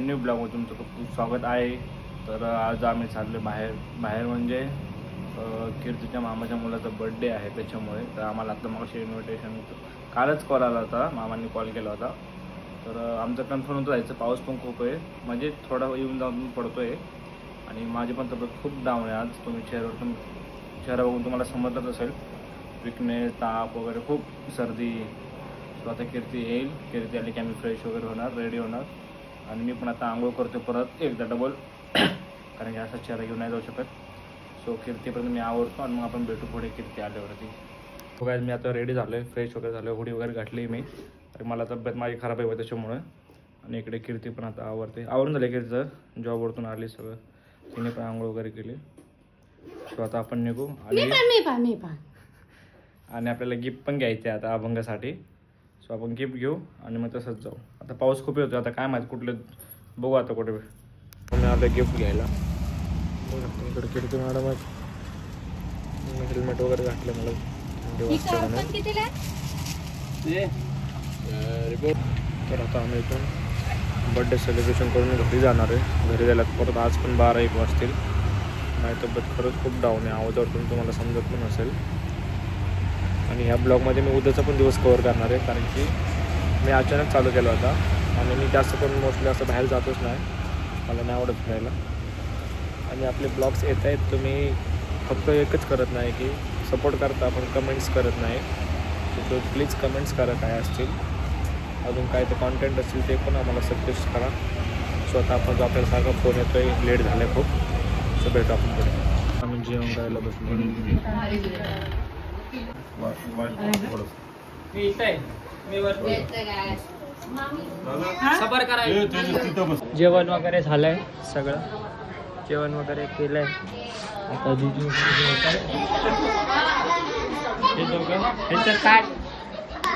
New ब्लॉगमध्ये तुमचं खूप खूप स्वागत आहे। तर आज आम्ही चाललो बाहेर म्हणजे कीर्तीच्या मामाच्या मुलाचा बर्थडे आहे त्याच्यामुळे। तर आम्हाला आता मग इन्व्हिटेशन कालच कॉल आला होता, मामांनी कॉल केला होता। तर आमचं कन्फर्म होतं जायचं। पाऊस पण खूप आहे, म्हणजे थोडा येऊन जाऊन पडतोय आणि माझी पण तब्येत खूप डाऊन आहे आज। तुम्ही चेहरा बघून तुम्हाला समजलंच असेल, विकनेस, ताप वगैरे, खूप सर्दी। सो आता कीर्ती येईल, कीर्ती आली की आम्ही फ्रेश वगैरे होणार, रेडी होणार आणि मी पण आता आंघोळ करतो परत एकदा डबल, कारण की असा चेहरा घेऊन नाही जाऊ शकत। सो कीर्तीपर्यंत मी आवडतो आणि मग आपण भेटू पुढे कीर्ती आल्यावरती। हो काय, मी आता रेडी झालो आहे, फ्रेश वगैरे झालो, हुडी वगैरे घातली मी, तर मला तब्येत माझी खराब आहे त्याच्यामुळे। आणि इकडे कीर्ती पण आता आवरून झाले, कीर्तीचं जॉबवरतून आली सगळं, तिने पण आंघोळ वगैरे केली। सो आता आपण निघू आणि आपल्याला गिफ्ट पण घ्यायचे आहे आता अभंगासाठी। सो आपण गिफ्ट घेऊ आणि मग तसंच जाऊ। आता पाऊस खूप येतो, आता काय माहिती कुठले बघू आता कुठे मी आलो गिफ्ट घ्यायला। इकडे कीर्ती मॅडम हेल्मेट वगैरे घातलं मला, तर आता आम्ही इथून बर्थडे सेलिब्रेशन करून घरी जाणार आहे। घरी जायला परत आज पण 12-1 वाजतील। माझी तब्येत खरंच खूप डाऊन आहे, आवाजावरतून तुम्हाला समजत पण असेल। आणि ह्या ब्लॉगमध्ये मी उद्याचा पण दिवस कव्हर करणार आहे, कारण की मी अचानक चालू केला होता आणि मी जास्त करून मोस्टली असं बाहेर जातोच नाही, मला नाही आवडत फिरायला। आणि आपले ब्लॉग्स येत आहेत, तुम्ही फक्त एकच करत नाही की सपोर्ट करता, पण कमेंट्स करत नाही। तर प्लीज कमेंट्स करा काय असतील, अजून काय ते कॉन्टेंट असतील ते पण आम्हाला सजेस्ट करा। स्वतः आपण जो आपल्याला सारखा फोन येतो आहे, लेट झालं आहे खूप। सो भेटू आपण पुढे। आम्ही जेवण करायला बसलो। जेवण वगैरे झालंय, सगळं जेवण वगैरे केलंय। आता जीजू ह्याच्यात काय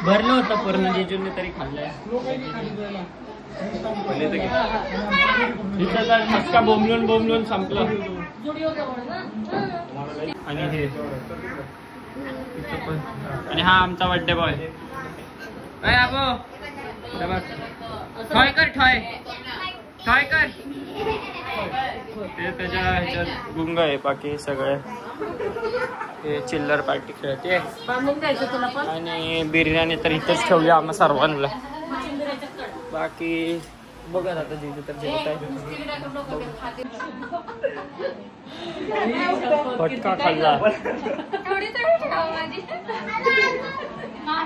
भरलं होतं पूर्ण, जीजूने तरी खाल्लंय। मस्का बोंबलून संपलं। आणि हे आणि हा आमचा बर्थडे बॉय काय आबो, ठॉय कर ते त्याच्या ह्याच्यात गुंग आहे, बाकी सगळे हे चिल्लर पार्टी खेळते। आणि बिर्याणी तर इथंच ठेवली आम्हा सर्वांना। बाकी बघा आता जिजू तर जेवत आहे, फटका खाल्ला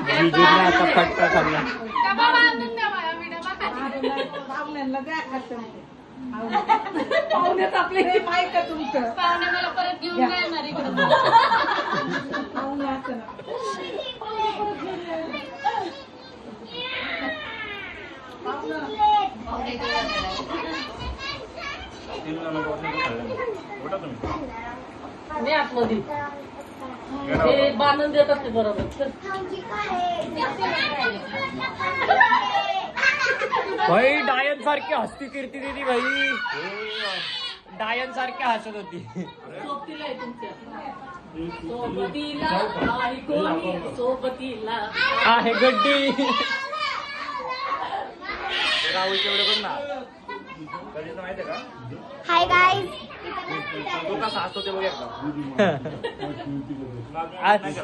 जिजूने, आता फटका खाल्ला। पाहुण्यात आपले माहित का तुमचं, पाहुणे मला परत घेऊन जाणार इकडे। मी आतमध्ये ते बांधून देत असते बरोबर। भाई डायन सारखी हसती कीर्ती दीदी, भाई डायन सारखी हसत होती। आहे गड्डी माहिती का? हाय गाइस, तो कसा असतो ते बघूया।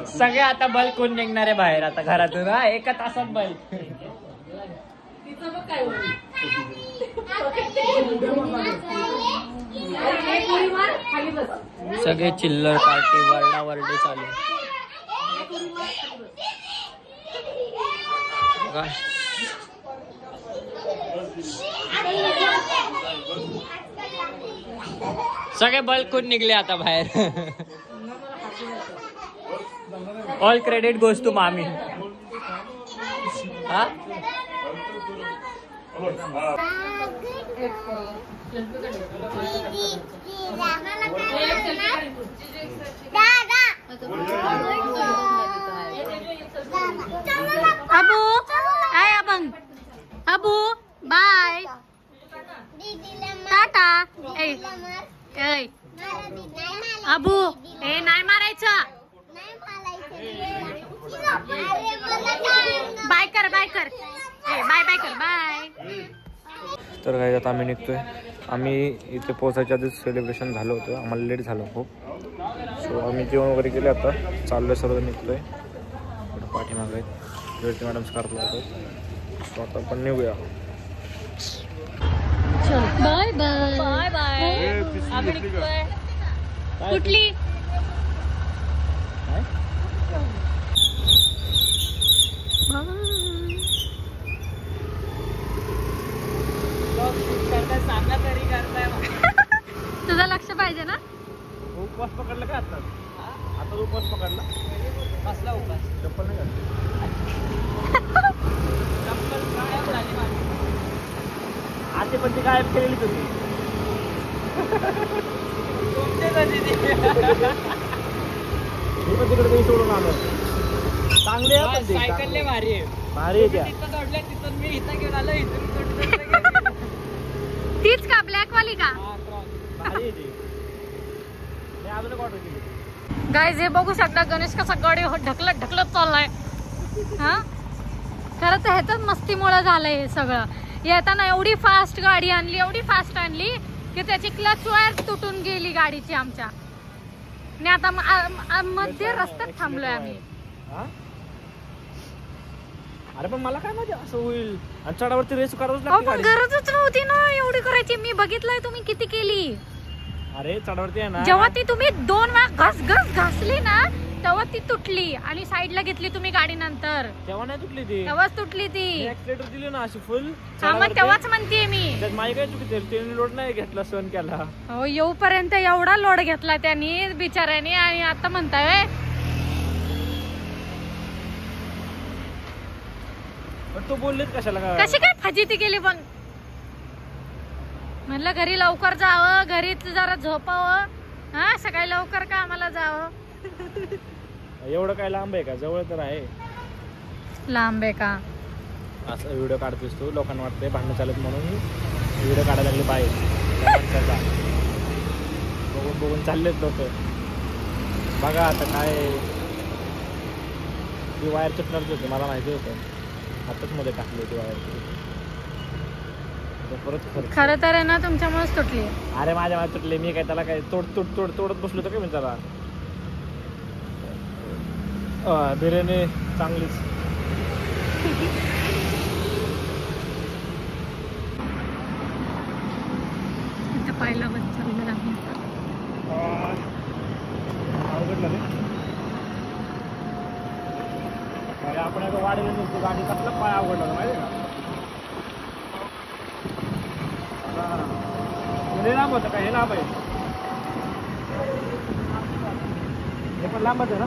सगळे आता बल्ब कोण निघणार आहे बाहेर आता घरातून, एका तासात बल्ब। सगळे चिल्लर पार्टी, वरडावरडी चालू। सगळे बल्ब कोण निघले आता बाहेर। ऑल क्रेडिट गोज टू मामी। हा अबू हाय अबंग, अबू बाय, टाटा। अबू ए नाही मारायचं, बाय कर, बाय कर, बाय बाय कर, बाय। तर काय आता आम्ही निघतोय. आम्ही इथे पोहोचायच्या आधीच सेलिब्रेशन झालं होतं, आम्हाला लेट झालं खूप. सो आम्ही जेवण वगैरे केलं, आता चाललोय सर्व निघतोय. पाठीमागे कीर्ती मॅडम स्कार्फ लावतोय. सो आता आपण निघूया. Bye bye bye bye. आम्ही निघतोय. कुठली सांगा तरी करताय. तुझं लक्ष पाहिजे ना. उपवास पकडला का आता? आता उपवास पकडला. कसला उपास? चप्पल नाही घातली. चप्पल गायब झाली माझी. आधी पण ती गायब केलेली तुम्ही. तुमचे कधी ते मी पण तिकडे काही सोडून आलो. चांगले सायकलले भारी आहे. भारी आहे त्या. तिथं दौडल्या तिथून मी इथं घेऊन आलो. इथून तीच का ब्लॅक वाली का. भारी आहे ती. मी अजून एक ऑर्डर केली. गाईज हे बघू शकता गणेश कसा गाडी ढकलत ढकलत चाललाय. हा खरं तर ह्याच मस्तीमुळे झालंय हे सगळं. येताना एवढी फास्ट गाडी आणली, एवढी फास्ट आणली की त्याची क्लच वायर तुटून गेली गाडीची आमच्या. आणि आता मध्ये रस्त्यात थांबलोय आम्ही. अरे पण मला काय माहिती असं होईल. आणि चढावरती रेस करावंच पण लागते. गरजच नव्हती ना एवढी करायची. मी बघितलंय तुम्ही किती केली. अरे चढावरती आहे ना, जेव्हा ती तुम्ही 2 वेळा घासली ना तेव्हा ती तुटली आणि साईडला घेतली तुम्ही गाडी नंतर. तेव्हा नाही तुटली ती. तेव्हाच तुटली ती. ऍक्सिलेटर दिली ना अशी फुल. हा मग तेव्हाच म्हणतेय मी. त्यात माझी काय चुकी. त्याने लोड नाही घेतला, सहन केला. हो येऊपर्यंत एवढा लोड घेतला त्यांनी बिचाऱ्याने आणि आता म्हणताय पण तो बोललेच कशाला का. कशी काय फजिती केली. पण म्हणलं घरी लवकर जावं, घरी जरा झोपावं. हा सकाळी लवकर का आम्हाला जावं. एवढं काय लांब आहे का, जवळ तर आहे. लांब आहे का. असं व्हिडिओ काढतोस तू, लोकांना वाटतंय भांडणं चालत म्हणून व्हिडिओ काढायला लागले बाहेर. बघून बघून चाललेत लोक. बघा आता काय ती वायर चटणारच होती, मला माहिती होतं. आताच मध्ये टाकली होती वायर. परत खरं तर आहे ना तुमच्यामुळेच तुटली. अरे माझ्या माझ्या तुटले. मी काय त्याला काय तोडत बसलो होतो काय मी त्याला. बिर्याणी चांगलीच. पहिला बच्चा अवघडलं रे. आपण आता वाढीला निघतो, गाडी कसला पाय अवघडला माहिती का. हे लांब होतं का. हे लांब आहे. हे पण लांबच आहे ना.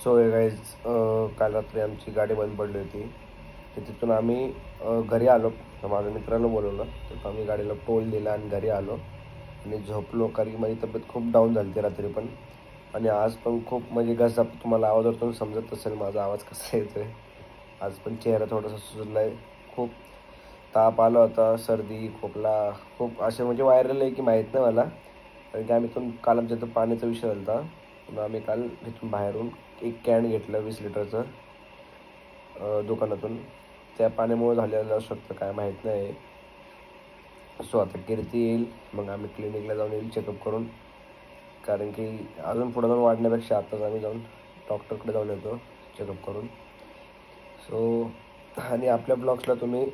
सो गाईज काल रात्री आमची गाडी बंद पडली होती. तर तिथून आम्ही घरी आलो. माझ्या मित्रानं बोलवलं तर आम्ही गाडीला टोल दिला आणि घरी आलो आणि झोपलो. कारण माझी तब्येत खूप डाऊन झाली होती रात्री पण. आणि आज पण खूप म्हणजे घसा, तुम्हाला आवाजातून समजत असेल माझा आवाज कसा येतोय. आज पण चेहरा थोडासा सुजला आहे. खूप ताप आला होता, सर्दी खोकला खूप असे म्हणजे व्हायरल आहे की माहीत नाही मला. कारण की आम्ही काल आमच्या इथं पाण्याचा विषय झाला होता. म्हणून आम्ही काल इथून बाहेरून एक कॅन घेतलं 20 लिटरचं दुकानातून. त्या पाण्यामुळे झालेलं असू शकतं, काय माहीत नाही. सो आता कीर्ती येईल, मग आम्ही क्लिनिकला जाऊन येईल चेकअप करून. कारण की अजून पुढे जाऊन वाढण्यापेक्षा आताच आम्ही जाऊन डॉक्टरकडे जाऊन येतो चेकअप करून. सो आणि आपल्या ब्लॉग्सला तुम्ही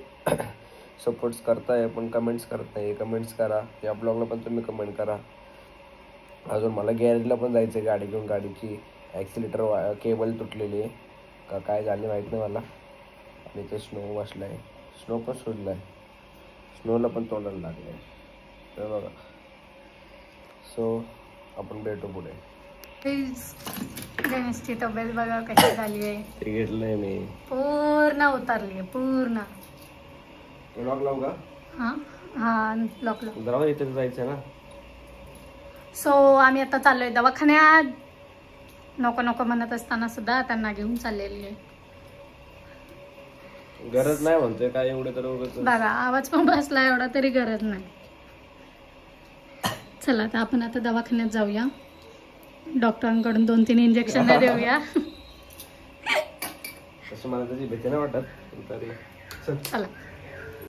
सपोर्ट्स करताय पण कमेंट्स करत नाही. कमेंट्स करा. या ब्लॉगला पण तुम्ही कमेंट करा. अजून मला गॅरेजला पण जायचं आहे गाडी घेऊन. गाडीची ॲक्सिलेटर केबल तुटलेली आहे का काय झाली माहीत नाही मला. आणि ते स्नो बसला आहे, स्नो पण सुजला आहे, स्नोला पण तोंडाला लागलं आहे. तर बघा. सो आपण भेटू पुढे. गणेशची तब्येत बघा कशी झाली आहे. ते घेतलंय मी, पूर्ण उतरली आहे पूर्ण. लॉक लावू का. हां हां लॉक लाव. जरा इथे जायचं आहे ना. सो आम्ही आता चाललोय दवाखान्यात. नको नको म्हणत असताना सुद्धा त्यांना घेऊन चाललेली आहे. गरज नाही म्हणतोय काय एवढे तर बघा आवाज पण बसला एवढा तरी गरज नाही. चला आता आपण आता दवाखान्यात जाऊया. डॉक्टरांकडून 2-3 इंजेक्शन देऊया. तसं मला त्याची भीती नाही वाटत, तरी चल. चला